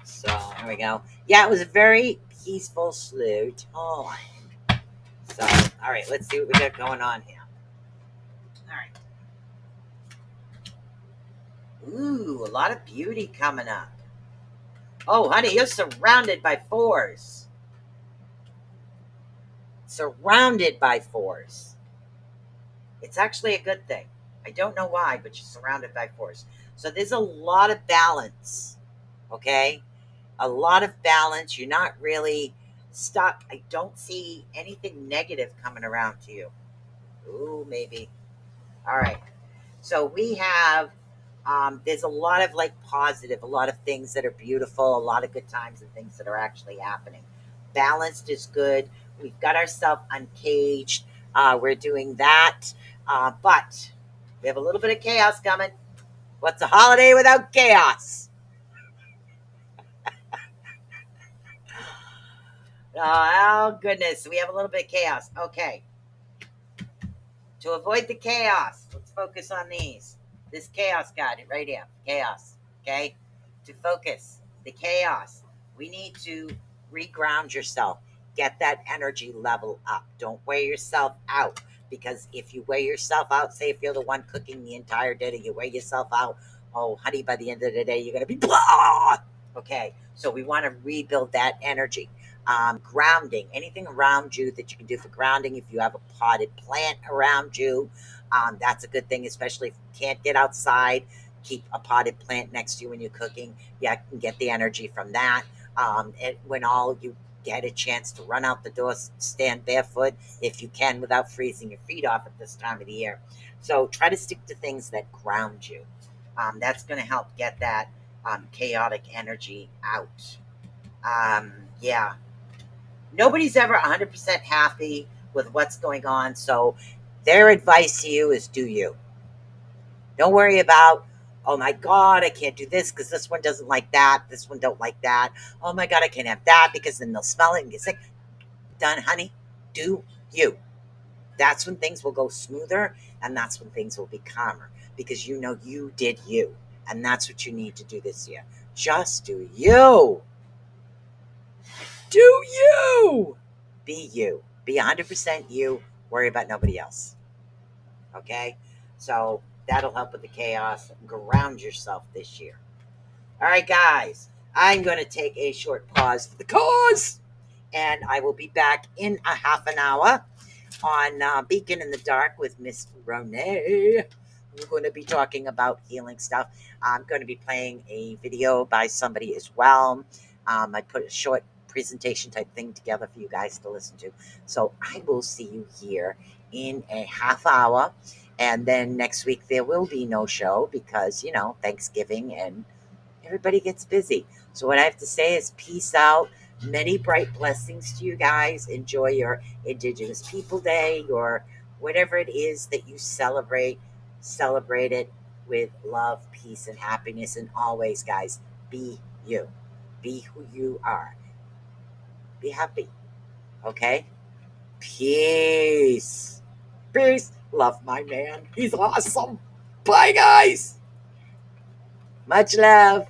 So there we go. Yeah, it was a very peaceful, slow time. So, all right, let's see what we got going on here. All right. Ooh, a lot of beauty coming up. Oh, honey, you're surrounded by fours. Surrounded by fours. It's actually a good thing. I don't know why, but you're surrounded by fours. So there's a lot of balance. Okay? A lot of balance. You're not really stuck. I don't see anything negative coming around to you. Ooh, maybe. All right. So we have, there's a lot of like positive, a lot of things that are beautiful, a lot of good times and things that are actually happening. Balanced is good. We've got ourselves uncaged. We're doing that. But we have a little bit of chaos coming. What's a holiday without chaos? Oh, goodness. We have a little bit of chaos. Okay. To avoid the chaos, let's focus on these. This chaos card right here. Chaos. Okay? To focus the chaos, we need to reground yourself. Get that energy level up. Don't wear yourself out. Because if you wear yourself out, say if you're the one cooking the entire dinner, you wear yourself out. Oh, honey, by the end of the day, you're going to be blah. Okay, so we want to rebuild that energy. Grounding, anything around you that you can do for grounding. If you have a potted plant around you, that's a good thing, especially if you can't get outside. Keep a potted plant next to you when you're cooking. Yeah, you can get the energy from that. And when all you get a chance to run out the door, stand barefoot if you can without freezing your feet off at this time of the year. So try to stick to things that ground you. That's going to help get that chaotic energy out. Yeah. Nobody's ever 100% happy with what's going on. So their advice to you is do you. Don't worry about, oh my God, I can't do this because this one doesn't like that. This one don't like that. Oh my God, I can't have that because then they'll smell it and get sick. Done, honey. Do you. That's when things will go smoother and that's when things will be calmer because you know you did you. And that's what you need to do this year. Just do you. Do you. Be you. Be 100% you. Worry about nobody else. Okay? So that'll help with the chaos. Ground yourself this year. All right, guys. I'm going to take a short pause for the cause. And I will be back in a half an hour on Beacon in the Dark with Miss Renee. We're going to be talking about healing stuff. I'm going to be playing a video by somebody as well. I put a short presentation type thing together for you guys to listen to. So I will see you here in a half hour. And then next week there will be no show because, you know, Thanksgiving and everybody gets busy. So what I have to say is peace out. Many bright blessings to you guys. Enjoy your Indigenous People Day, your whatever it is that you celebrate. Celebrate it with love, peace, and happiness. And always, guys, be you. Be who you are. Be happy. Okay? Peace. Peace. Love my man. He's awesome. Bye, guys. Much love.